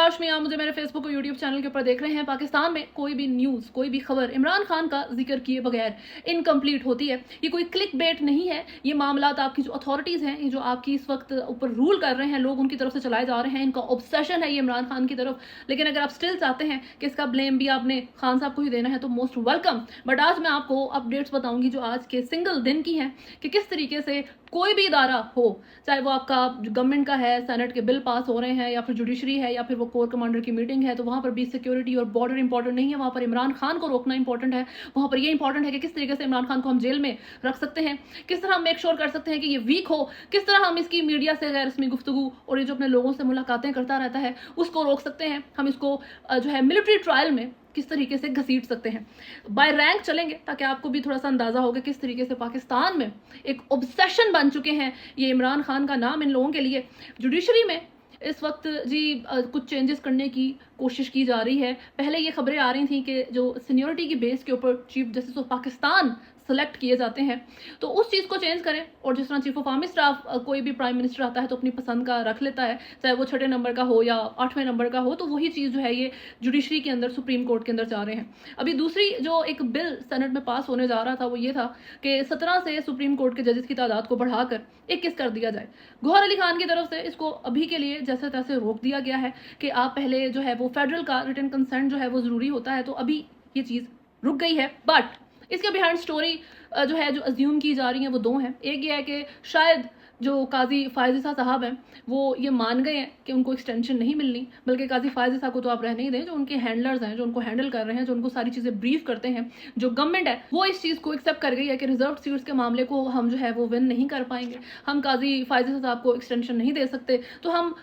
रोशनी, आप मुझे मेरे फेसबुक और यूट्यूब चैनल के ऊपर देख रहे हैं। पाकिस्तान में कोई भी न्यूज़, कोई भी खबर इमरान खान का जिक्र किए बगैर इनकम्प्लीट होती है। ये कोई क्लिक बेट नहीं है। ये मामलात आपकी जो अथॉरिटीज़ हैं, ये जो आपकी इस वक्त ऊपर रूल कर रहे हैं, लोग उनकी तरफ से चलाए जा रहे हैं। इनका ऑब्सेशन है ये इमरान खान की तरफ। लेकिन अगर आप स्टिल चाहते हैं कि इसका ब्लेम भी आपने खान साहब को ही देना है तो मोस्ट वेलकम। बट आज मैं आपको अपडेट्स बताऊंगी जो आज के सिंगल दिन की हैं कि किस तरीके से कोई भी इदारा हो, चाहे वो आपका गवर्नमेंट का है, सेनेट के बिल पास हो रहे हैं, या फिर जुडिशरी है, या फिर वो कोर कमांडर की मीटिंग है, तो वहाँ पर भी सिक्योरिटी और बॉर्डर इंपॉर्टेंट नहीं है। वहाँ पर इमरान खान को रोकना इंपॉर्टेंट है। वहाँ पर ये इंपॉर्टेंट है कि किस तरीके से इमरान खान को हम जेल में रख सकते हैं, किस तरह हम मेक श्योर कर सकते हैं कि ये वीक हो, किस तरह हम इसकी मीडिया से गैर रस्मी गुफ्तगू और ये जो अपने लोगों से मुलाकातें करता रहता है उसको रोक सकते हैं। हम इसको जो है मिलिट्री ट्रायल में किस तरीके से घसीट सकते हैं। बाय रैंक चलेंगे ताकि आपको भी थोड़ा सा अंदाजा होगा किस तरीके से पाकिस्तान में एक ऑब्सेशन बन चुके हैं ये इमरान खान का नाम इन लोगों के लिए। जुडिशरी में इस वक्त जी कुछ चेंजेस करने की कोशिश की जा रही है। पहले ये खबरें आ रही थी कि जो सीनियरिटी की बेस के ऊपर chief justice of Pakistan select किए जाते हैं तो उस चीज़ को चेंज करें, और जिस तरह चीफ ऑफ आर्मी स्टाफ कोई भी प्राइम मिनिस्टर आता है तो अपनी पसंद का रख लेता है, चाहे वो 6 नंबर का हो या 8वें नंबर का हो, तो वही चीज़ जो है ये जुडिशरी के अंदर सुप्रीम कोर्ट के अंदर जा रहे हैं। अभी दूसरी जो एक बिल सेनेट में पास होने जा रहा था वो ये था कि 17 से सुप्रीम कोर्ट के जजेस की तादाद को बढ़ाकर 21 कर दिया जाए। गौहर अली खान की तरफ से इसको अभी के लिए जैसे तैसे रोक दिया गया है कि आप पहले जो है वो फेडरल का रिटन कंसेंट जो है वो ज़रूरी होता है, तो अभी ये चीज़ रुक गई है। बट इसके बिहाइंड स्टोरी जो है जो अज्यूम की जा रही है वो दो हैं। एक ये है कि शायद जो काजी फायज़ साहब हैं वो ये मान गए हैं कि उनको एक्सटेंशन नहीं मिलनी, बल्कि काजी फायज़ को तो आप रहने ही दें, जो उनके हैंडलर्स हैं, जो उनको हैंडल कर रहे हैं, जो उनको सारी चीज़ें ब्रीफ करते हैं, जो गवर्नमेंट है वो इस चीज़ को एक्सेप्ट कर गई है कि रिजर्व सीट्स के मामले को हम जो है वो विन नहीं कर पाएंगे, हम काजी फायज़ साहब को एक्सटेंशन नहीं दे सकते। तो हम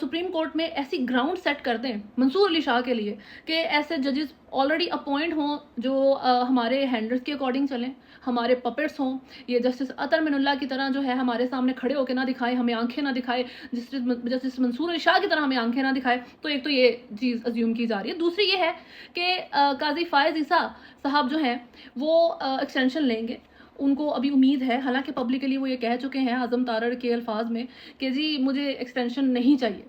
सुप्रीम कोर्ट में ऐसी ग्राउंड सेट कर दें मंसूर अली शाह के लिए कि ऐसे जजेस ऑलरेडी अपॉइंट हों जो हमारे हैंडलर्स के अकॉर्डिंग चलें, हमारे पपेट्स हों। ये जस्टिस अतर मिनुल्लाह की तरह जो है हमारे सामने खड़े होकर ना दिखाए, हमें आंखें ना दिखाए, जस्टिस मंसूर अली शाह की तरह हमें आंखें ना दिखाए। तो एक तो ये चीज़ अज्यूम की जा रही है। दूसरी ये है कि काजी फायज़ ईसा साहब जो हैं वो एक्सटेंशन लेंगे, उनको अभी उम्मीद है। हालांकि पब्लिकली वो ये कह चुके हैं आज़म तारड़ के अल्फाज में कि जी मुझे एक्सटेंशन नहीं चाहिए।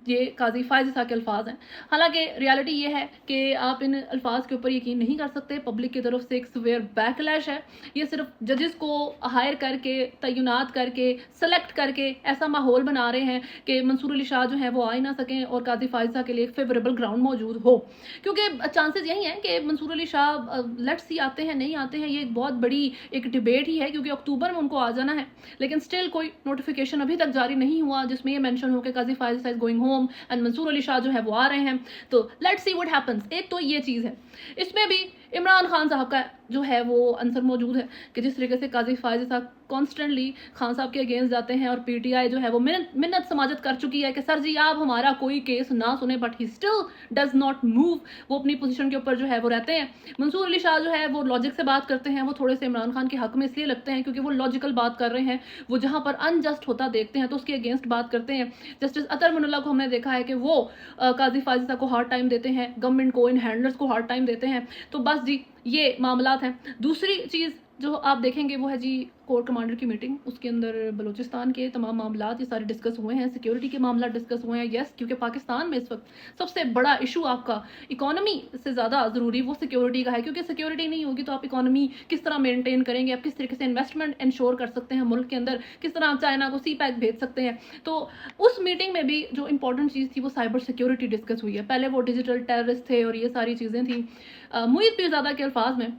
ये काजी फायज़ ईसा के अल्फाज हैं। हालांकि रियलिटी ये है कि आप इन अल्फाज के ऊपर यकीन नहीं कर सकते। पब्लिक की तरफ से एक सवेयर बैकलैश है। ये सिर्फ जजेस को हायर करके, तैनात करके, सेलेक्ट करके ऐसा माहौल बना रहे हैं कि मंसूर अली शाह जो है वो आ ही ना सकें और काजी फायज़ ईसा के लिए एक फेवरेबल ग्राउंड मौजूद हो। क्योंकि चांसेस यही हैं कि मंसूर अली शाह लेट्स सी आते हैं नहीं आते हैं, ये एक बहुत बड़ी एक डिबेट ही है, क्योंकि अक्टूबर में उनको आ जाना है। लेकिन स्टिल कोई नोटिफिकेशन अभी तक जारी नहीं हुआ जिसमें ये मेंशन हो कि Qazi Faez Isa is going home and Mansoor Ali Shah जो है वो आ रहे हैं। तो लेट्स सी व्हाट हैपेंस। एक तो ये चीज़ है। इसमें भी इमरान खान साहब का जो है वो आंसर मौजूद है कि जिस तरीके से काजी फायज़ साहब कॉन्स्टेंटली खान साहब के अगेंस्ट जाते हैं और पीटीआई जो है वो मिन्नत समाजत कर चुकी है कि सर जी आप हमारा कोई केस ना सुने, but he still does not move. वो अपनी पोजीशन के ऊपर जो है वो रहते हैं। मंसूर अली शाह जो है वो लॉजिक से बात करते हैं, वो थोड़े से इमरान खान के हक में इसलिए लगते हैं क्योंकि वो लॉजिकल बात कर रहे हैं। वो जहाँ पर अनजस्ट होता देखते हैं तो उसके अगेंस्ट बात करते हैं। जस्टिस अतर मिनुल्लाह को हमने देखा है कि वो काजी फायज़ साहब को हार्ड टाइम देते हैं, गवर्नमेंट को, इन हैंडलर्स को हार्ड टाइम देते हैं। तो बस जी ये मामलात हैं। दूसरी चीज़ जो आप देखेंगे वो है जी कोर कमांडर की मीटिंग। उसके अंदर बलूचिस्तान के तमाम मामलात ये सारे डिस्कस हुए हैं, सिक्योरिटी के मामला डिस्कस हुए हैं। यस, क्योंकि पाकिस्तान में इस वक्त सबसे बड़ा इशू आपका इकोनॉमी से ज़्यादा ज़रूरी वो सिक्योरिटी का है, क्योंकि सिक्योरिटी नहीं होगी तो आप इकोनॉमी किस तरह मेंटेन करेंगे, आप किस तरीके से इन्वेस्टमेंट इंश्योर कर सकते हैं मुल्क के अंदर, किस तरह आप चाइना को सी पैक भेज सकते हैं। तो उस मीटिंग में भी जो इंपॉर्टेंट चीज़ थी वो साइबर सिक्योरिटी डिस्कस हुई है। पहले वो डिजिटल टेररिस्ट थे और ये सारी चीज़ें थी। मुईद पीरज़ादा के अल्फाज में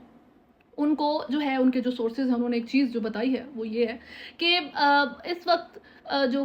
उनको जो है उनके जो सोर्सेज हैं उन्होंने एक चीज़ जो बताई है वो ये है कि इस वक्त जो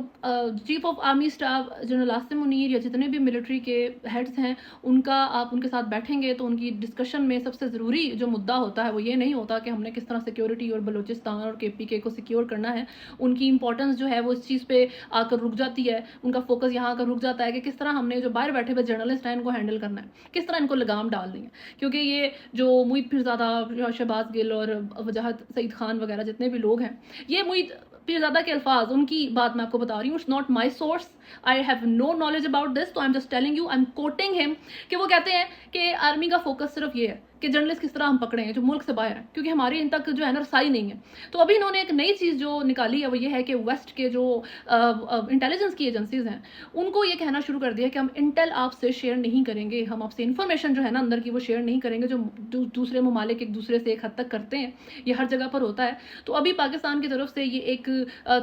chief of army staff general Asim Munir या जितने भी मिलिट्री के हेड्स हैं उनका आप उनके साथ बैठेंगे तो उनकी डिस्कशन में सबसे ज़रूरी जो मुद्दा होता है वो ये नहीं होता कि हमने किस तरह सिक्योरिटी और बलूचिस्तान और KPK को सिक्योर करना है। उनकी इंपॉर्टेंस जो है वो इस चीज़ पे आकर रुक जाती है, उनका फोकस यहाँ आकर रुक जाता है कि किस तरह हमने जो बाहर बैठे हुए जर्नलिस्ट हैं इनको हैंडल करना है, किस तरह इनको लगाम डालनी है। क्योंकि ये जो मुईद पीरज़ादा, शहबाज गिल और वजाहत सईद खान वगैरह जितने भी लोग हैं, ये मुईद पीरज़ादा के अल्फाज, उनकी बात मैं आपको बता रही हूँ। It's not my source, I have no knowledge about this, तो I am just telling you, I am quoting him कि वो कहते हैं कि आर्मी का फोकस सिर्फ ये है कि जर्नलिस्ट किस तरह हम पकड़े हैं जो मुल्क से बाहर हैं, क्योंकि हमारे इन तक जो है ना रसाई नहीं है। तो अभी इन्होंने एक नई चीज़ जो निकाली है वो ये है कि वेस्ट के जो इंटेलिजेंस की एजेंसीज हैं उनको ये कहना शुरू कर दिया कि हम इंटेल आपसे शेयर नहीं करेंगे, हम आपसे इन्फॉर्मेशन जो है ना अंदर की वो शेयर नहीं करेंगे, जो दूसरे ममालिक एक दूसरे से एक हद तक करते हैं। ये हर जगह पर होता है। तो अभी पाकिस्तान की तरफ से ये एक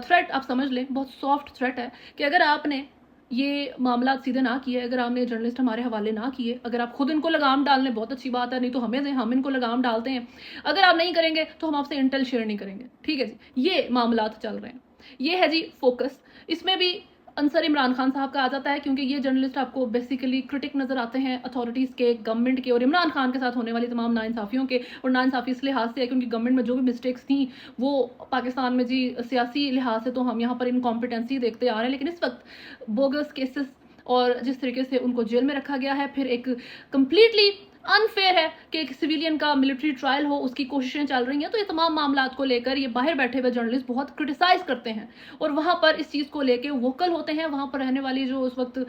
थ्रेट आप समझ लें, बहुत सॉफ्ट थ्रेट है कि अगर आपने ये मामला सीधे ना किए, अगर आपने जर्नलिस्ट हमारे हवाले ना किए, अगर आप खुद इनको लगाम डालने बहुत अच्छी बात है, नहीं तो हमें दें, हम इनको लगाम डालते हैं। अगर आप नहीं करेंगे तो हम आपसे इंटेल शेयर नहीं करेंगे। ठीक है जी, ये मामला चल रहे हैं। ये है जी फोकस। इसमें भी अंसर इमरान खान साहब का आ जाता है, क्योंकि ये जर्नलिस्ट आपको बेसिकली क्रिटिक नज़र आते हैं अथॉरिटीज़ के, गवर्नमेंट के और इमरान खान के साथ होने वाली तमाम नाइंसाफ़ियों के। और नाइंसाफ़ी इस लिहाज से है क्योंकि गवर्नमेंट में जो भी मिस्टेक्स थी वो पाकिस्तान में जी सियासी लिहाज से तो हम यहाँ पर इनकॉम्पिटेंसी देखते आ रहे हैं, लेकिन इस वक्त बोगस केसेस और जिस तरीके से उनको जेल में रखा गया है, फिर एक कम्प्लीटली अनफेयर है कि एक सिविलियन का मिलिट्री ट्रायल हो, उसकी कोशिशें चल रही हैं। तो ये तमाम मामलात को लेकर ये बाहर बैठे हुए जर्नलिस्ट बहुत क्रिटिसाइज़ करते हैं और वहाँ पर इस चीज़ को लेके वोकल होते हैं। वहाँ पर रहने वाली जो उस वक्त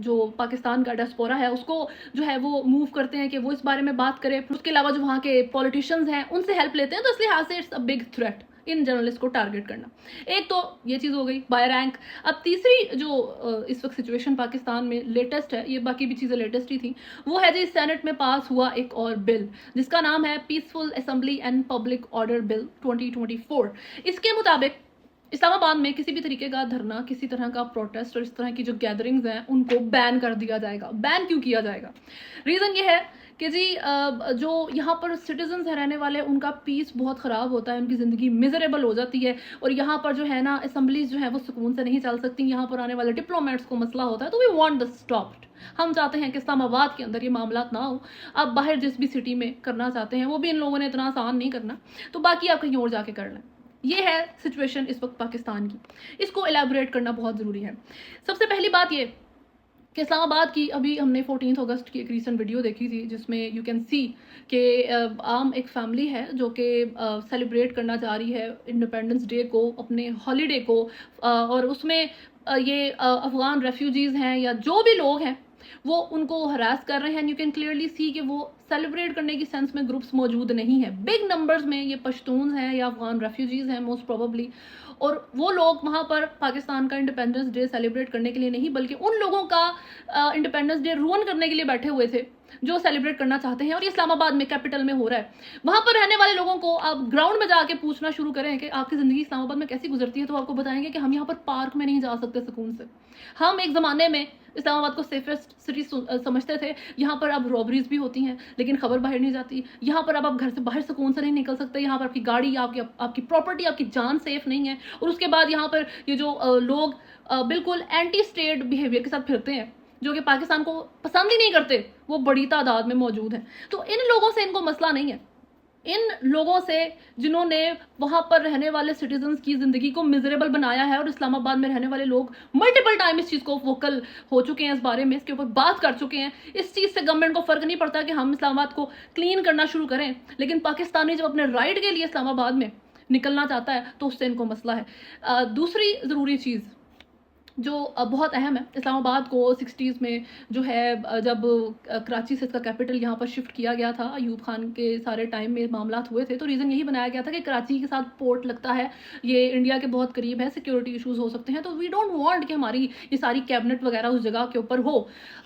जो पाकिस्तान का डियास्पोरा है उसको जो है वो मूव करते हैं कि वो इस बारे में बात करें। उसके अलावा जो वहाँ के पॉलिटिशियंस हैं उनसे हेल्प लेते हैं। तो इस लिहाज से it's a big threat in journalist को टारगेट करना। एक तो ये चीज़ हो गई बाय रैंक। अब तीसरी जो इस वक्त सिचुएशन पाकिस्तान में लेटेस्ट है, ये बाकी भी चीज़ें लेटेस्ट ही थी, वो है जी सेनेट में पास हुआ एक और बिल जिसका नाम है peaceful assembly and public order bill 2024। इसके मुताबिक इस्लामाबाद में किसी भी तरीके का धरना, किसी तरह का प्रोटेस्ट और इस तरह की जो गैदरिंग्स हैं उनको बैन कर दिया जाएगा। बैन क्यों किया जाएगा? रीज़न ये है कि जी जो यहाँ पर सिटीजन्स हैं रहने वाले, उनका पीस बहुत ख़राब होता है, उनकी ज़िंदगी मिजरेबल हो जाती है और यहाँ पर जो है ना असम्बलीज जो है वो सुकून से नहीं चल सकती। यहाँ पर आने वाले डिप्लोमेट्स को मसला होता है। तो वी वांट दिस स्टॉप्ड। हम चाहते हैं कि इस्लामाबाद के अंदर ये मामला ना हो। आप बाहर जिस भी सिटी में करना चाहते हैं वो भी इन लोगों ने इतना आसान नहीं करना, तो बाकी आप कहीं और जाके कर लें। ये है सिचुएशन इस वक्त पाकिस्तान की। इसको एलैबोरेट करना बहुत ज़रूरी है। सबसे पहली बात ये कि इस्लामाबाद की अभी हमने 14 अगस्त की एक रीसेंट वीडियो देखी थी जिसमें यू कैन सी कि आम एक फैमिली है जो कि सेलिब्रेट करना चाह रही है इंडिपेंडेंस डे को, अपने हॉलीडे को, और उसमें ये अफ़गान रेफ्यूजीज़ हैं या जो भी लोग हैं वो उनको हरास कर रहे हैं। यू कैन क्लियरली सी कि वो सेलिब्रेट करने की सेंस में ग्रुप्स मौजूद नहीं है। बिग नंबर्स में ये पश्तून हैं या अफगान रेफ्यूजीज़ हैं मोस्ट प्रोबेबली, और वो लोग वहाँ पर पाकिस्तान का इंडिपेंडेंस डे सेलिब्रेट करने के लिए नहीं बल्कि उन लोगों का इंडिपेंडेंस डे रूइन करने के लिए बैठे हुए थे जो सेलिब्रेट करना चाहते हैं। और ये इस्लामाबाद में, कैपिटल में हो रहा है। वहाँ पर रहने वाले लोगों को आप ग्राउंड में जाके पूछना शुरू करें कि आपकी ज़िंदगी इस्लामाबाद में कैसी गुजरती है, तो आपको बताएंगे कि हम यहाँ पर पार्क में नहीं जा सकते सुकून से। हम एक ज़माने में इस्लामाबाद को सेफेस्ट सिटी समझते थे। यहाँ पर अब रॉबरीज भी होती हैं लेकिन खबर बाहर नहीं जाती। यहाँ पर अब आप घर से बाहर सुकून से नहीं निकल सकते। यहाँ पर आपकी गाड़ी, आपकी प्रॉपर्टी, आपकी जान सेफ नहीं है। और उसके बाद यहाँ पर ये जो लोग बिल्कुल एंटी स्टेट बिहेवियर के साथ फिरते हैं जो कि पाकिस्तान को पसंद ही नहीं करते, वो बड़ी तादाद में मौजूद हैं। तो इन लोगों से इनको मसला नहीं है। इन लोगों से जिन्होंने वहाँ पर रहने वाले सिटीजन्स की ज़िंदगी को मिजरेबल बनाया है, और इस्लामाबाद में रहने वाले लोग मल्टीपल टाइम इस चीज़ को वोकल हो चुके हैं, इस बारे में इसके ऊपर बात कर चुके हैं। इस चीज़ से गवर्नमेंट को फ़र्क नहीं पड़ता कि हम इस्लामाबाद को क्लीन करना शुरू करें, लेकिन पाकिस्तानी जब अपने राइट के लिए इस्लामाबाद में निकलना चाहता है तो उससे इनको मसला है। दूसरी ज़रूरी चीज़ जो बहुत अहम है, इस्लामाबाद को 60s में जो है जब कराची से इसका कैपिटल यहाँ पर शिफ्ट किया गया था, अयूब खान के सारे टाइम में मामला हुए थे, तो रीज़न यही बनाया गया था कि कराची के साथ पोर्ट लगता है, ये इंडिया के बहुत करीब है, सिक्योरिटी इशूज़ हो सकते हैं, तो वी डोंट वांट कि हमारी ये सारी कैबिनेट वगैरह उस जगह के ऊपर हो।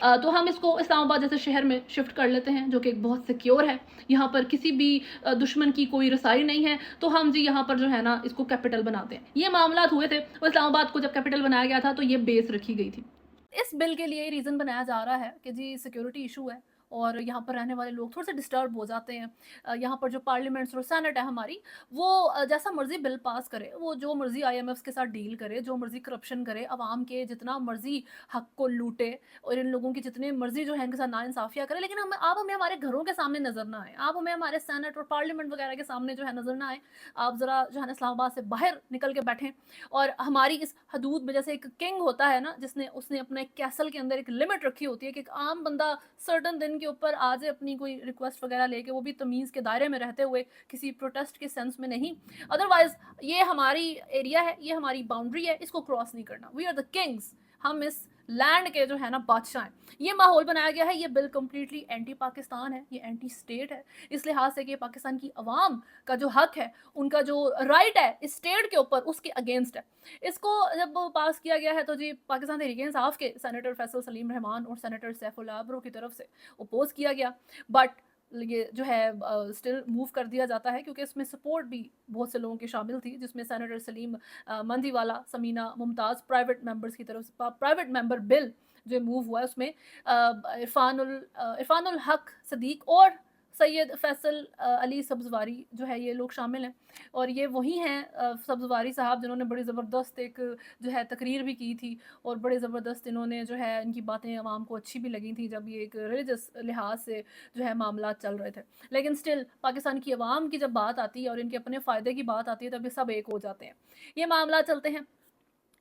तो हम इसको इस्लामाबाद जैसे शहर में शिफ्ट कर लेते हैं जो कि बहुत सिक्योर है, यहाँ पर किसी भी दुश्मन की कोई रसाई नहीं है, तो हम जी यहाँ पर जो है ना इसको कैपिटल बनाते हैं। ये मामला हुए थे और इस्लामाबाद को जब कैपिटल बनाया गया था तो ये बेस रखी गई थी। इस बिल के लिए रीज़न बनाया जा रहा है कि जी सिक्योरिटी इशू है और यहाँ पर रहने वाले लोग थोड़े से डिस्टर्ब हो जाते हैं। यहाँ पर जो पार्लियामेंट्स और सेनेट है हमारी, वो जैसा मर्जी बिल पास करे, वो जो मर्जी आईएमएफ के साथ डील करे, जो मर्जी करप्शन करे, आवाम के जितना मर्जी हक को लूटे और इन लोगों की जितने मर्जी जो है इनके साथ नाइंसाफियाँ करे, लेकिन आप हमें हमारे घरों के सामने नजर ना आए, आप हमें हमारे सेनेट और पार्लियामेंट वगैरह के सामने जो है नजर ना आए। आप ज़रा जो है ना इस्लामाबाद से बाहर निकल के बैठें और हमारी इस हदूद में, जैसे एक किंग होता है ना जिसने उसने अपने कैसल के अंदर एक लिमिट रखी होती है कि एक आम बंदा सर्टन दिन के ऊपर आ जाए अपनी कोई रिक्वेस्ट वगैरह लेके, वो भी तमीज़ के दायरे में रहते हुए, किसी प्रोटेस्ट के सेंस में नहीं। अदरवाइज ये हमारी एरिया है, ये हमारी बाउंड्री है, इसको क्रॉस नहीं करना। We are the kings. हम इस लैंड के जो है ना बादशाह हैं। ये माहौल बनाया गया है। ये बिल कम्प्लीटली एंटी पाकिस्तान है, ये एंटी स्टेट है, इस लिहाज से कि पाकिस्तान की अवाम का जो हक है, उनका जो राइट है इस स्टेट के ऊपर, उसके अगेंस्ट है। इसको जब पास किया गया है तो जी पाकिस्तान तहरीक इंसाफ के सेनेटर फैसल सलीम रहमान और सेनेटर सैफुल्लाह अब्रो की तरफ से अपोज किया गया, बट ये जो है स्टिल मूव कर दिया जाता है क्योंकि इसमें सपोर्ट भी बहुत से लोगों की शामिल थी, जिसमें senator Saleem Mandviwalla, Samina Mumtaz, private members की तरफ से प्राइवेट मेंबर बिल जो मूव हुआ है उसमें इरफानुल हक सदीक और सैयद फैसल अली सब्जवारी जो है ये लोग शामिल हैं। और ये वही हैं सब्जवारी साहब जिन्होंने बड़ी ज़बरदस्त एक जो है तकरीर भी की थी और बड़े ज़बरदस्त इन्होंने जो है इनकी बातें आवाम को अच्छी भी लगी थी जब ये एक रिलीजियस लिहाज से जो है मामला चल रहे थे। लेकिन स्टिल पाकिस्तान की आवाम की जब बात आती है और इनके अपने फ़ायदे की बात आती है तब ये सब एक हो जाते हैं। ये मामला चलते हैं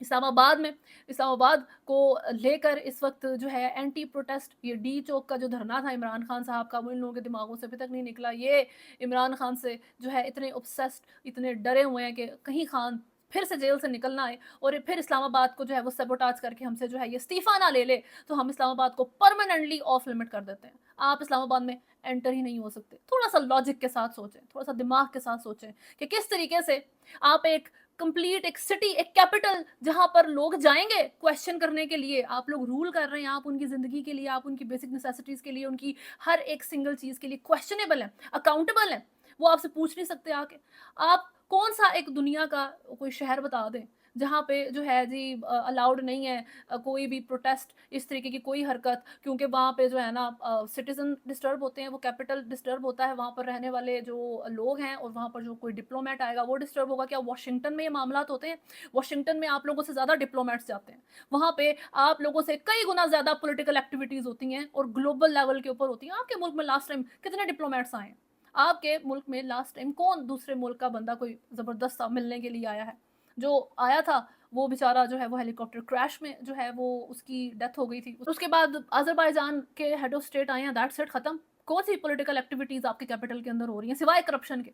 इस्लामाबाद में। इस्लामाबाद को लेकर इस वक्त जो है एंटी प्रोटेस्ट ये डी चौक का जो धरना था इमरान खान साहब का, वो इन लोगों के दिमागों से अभी तक नहीं निकला। ये इमरान खान से जो है इतने ऑब्सेस्ड, इतने डरे हुए हैं कि कहीं खान फिर से जेल से निकलना आए और ये फिर इस्लामाबाद को जो है वो सबोटाज करके हमसे जो है ये इस्तीफ़ा ना ले ले, तो हम इस्लामाबाद को परमानेंटली ऑफ लिमिट कर देते हैं। आप इस्लामाबाद में एंटर ही नहीं हो सकते। थोड़ा सा लॉजिक के साथ सोचें, थोड़ा सा दिमाग के साथ सोचें कि किस तरीके से आप एक कंप्लीट एक सिटी, एक कैपिटल जहां पर लोग जाएंगे क्वेश्चन करने के लिए, आप लोग रूल कर रहे हैं, आप उनकी जिंदगी के लिए, आप उनकी बेसिक नेसेसिटीज के लिए, उनकी हर एक सिंगल चीज के लिए क्वेश्चनेबल है, अकाउंटेबल है, वो आपसे पूछ नहीं सकते आके। आप कौन सा एक दुनिया का कोई शहर बता दें जहाँ पे जो है जी अलाउड नहीं है कोई भी प्रोटेस्ट, इस तरीके की कोई हरकत, क्योंकि वहाँ पे जो है ना सिटीजन डिस्टर्ब होते हैं, वो कैपिटल डिस्टर्ब होता है, वहाँ पर रहने वाले जो लोग हैं और वहाँ पर जो कोई डिप्लोमेट आएगा वो डिस्टर्ब होगा। क्या वाशिंगटन में ये मामला होते हैं? वाशिंगटन में आप लोगों से ज़्यादा डिप्लोमेट्स जाते हैं, वहाँ पे आप लोगों से कई गुना ज़्यादा पोलिटिकल एक्टिविटीज़ होती हैं और ग्लोबल लेवल के ऊपर होती हैं। आपके मुल्क में लास्ट टाइम कितने डिप्लोमेट्स आए हैं? आपके मुल्क में लास्ट टाइम कौन दूसरे मुल्क का बंदा कोई ज़बरदस्त सा मिलने के लिए आया है? जो आया था वो बेचारा जो है वो हेलीकॉप्टर क्रैश में जो है वो उसकी डेथ हो गई थी। उसके बाद अज़रबैजान के हेड ऑफ स्टेट आए हैं, दैट्स इट, खत्म। कौन सी पॉलिटिकल एक्टिविटीज़ आपके कैपिटल के अंदर हो रही हैं सिवाय करप्शन के?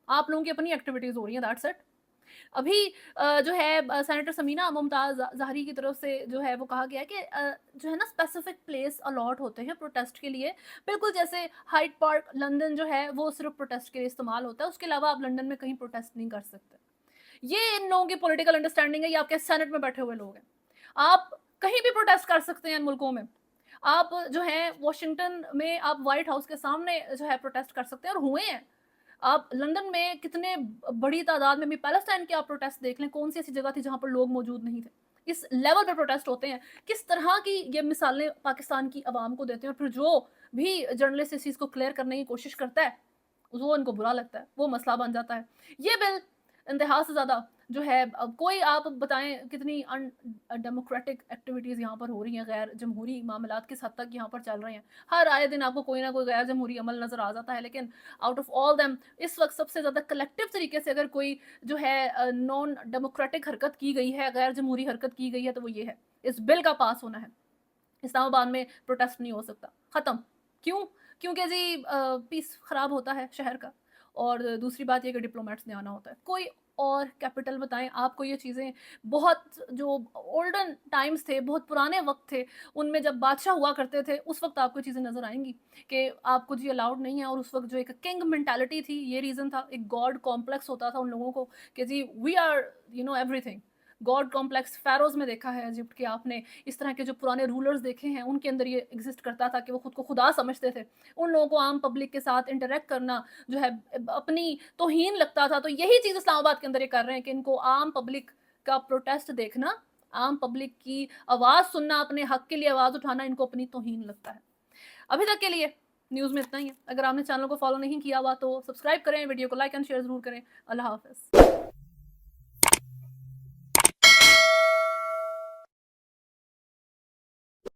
आप लोगों की अपनी एक्टिविटीज़ हो रही हैं, दैट्स इट। अभी जो है सेनेटर समीना मुमताज़ ज़ाहरी की तरफ से जो है वो कहा गया है कि जो है ना स्पेसिफिक प्लेस अलॉट होते हैं प्रोटेस्ट के लिए, बिल्कुल जैसे हाइड पार्क लंदन जो है वो सिर्फ प्रोटेस्ट के लिए इस्तेमाल होता है, उसके अलावा आप लंदन में कहीं प्रोटेस्ट नहीं कर सकते। ये इन लोगों की पॉलिटिकल अंडरस्टैंडिंग है। ये आपके सेनेट में बैठे हुए लोग हैं, आप कहीं भी प्रोटेस्ट कर सकते हैं इन मुल्कों में। आप जो है वॉशिंगटन में आप व्हाइट हाउस के सामने जो है प्रोटेस्ट कर सकते हैं और हुए हैं। आप लंदन में कितने बड़ी तादाद में भी पैलेस्टाइन के आप प्रोटेस्ट देख लें, कौन सी ऐसी जगह थी जहां पर लोग मौजूद नहीं थे? इस लेवल पे प्रोटेस्ट होते हैं। किस तरह की ये मिसालें पाकिस्तान की आवाम को देते हैं और फिर जो भी जर्नलिस्ट इस चीज़ को क्लियर करने की कोशिश करता है वो उनको बुरा लगता है, वो मसला बन जाता है। ये बिल इंतहा से ज़्यादा जो है कोई आप बताएं कितनी डेमोक्रेटिक एक्टिविटीज़ यहाँ पर हो रही हैं, गैर जमहूरी मामलात किस हद तक यहाँ पर चल रहे हैं। हर आए दिन आपको कोई ना कोई गैर जमहूरी अमल नज़र आ जाता है, लेकिन आउट ऑफ ऑल देम इस वक्त सबसे ज़्यादा कलेक्टिव तरीके से अगर कोई जो है नॉन डेमोक्रेटिक हरकत की गई है, गैर जमहूरी हरकत की गई है, तो वो ये है, इस बिल का पास होना है। इस्लामाबाद में प्रोटेस्ट नहीं हो सकता, ख़त्म। क्यों? क्योंकि जी पीस ख़राब होता है शहर का, और दूसरी बात ये कि डिप्लोमेट्स ने आना होता है। कोई और कैपिटल बताएं आपको ये चीज़ें, बहुत जो ओल्डन टाइम्स थे, बहुत पुराने वक्त थे, उनमें जब बादशाह हुआ करते थे उस वक्त आपको चीज़ें नज़र आएंगी कि आपको जी अलाउड नहीं है। और उस वक्त जो एक किंग मेंटालिटी थी, ये रीज़न था, एक गॉड कॉम्प्लेक्स होता था उन लोगों को कि जी we are everything. God complex Feroze में देखा है इजिप्ट के आपने, इस तरह के जो पुराने रूलर्स देखे हैं उनके अंदर ये एग्जिस्ट करता था कि वो खुद को खुदा समझते थे। उन लोगों को आम पब्लिक के साथ इंटरेक्ट करना जो है अपनी तौहीन लगता था। तो यही चीज़ इस्लामाबाद के अंदर ये कर रहे हैं कि इनको आम पब्लिक का प्रोटेस्ट देखना, आम पब्लिक की आवाज़ सुनना, अपने हक के लिए आवाज़ उठाना इनको अपनी तौहीन लगता है। अभी तक के लिए न्यूज़ में इतना ही है। अगर आपने चैनल को फॉलो नहीं किया हुआ तो सब्सक्राइब करें, वीडियो को लाइक एंड शेयर ज़रूर करें। अल्लाह हाफ़िज़।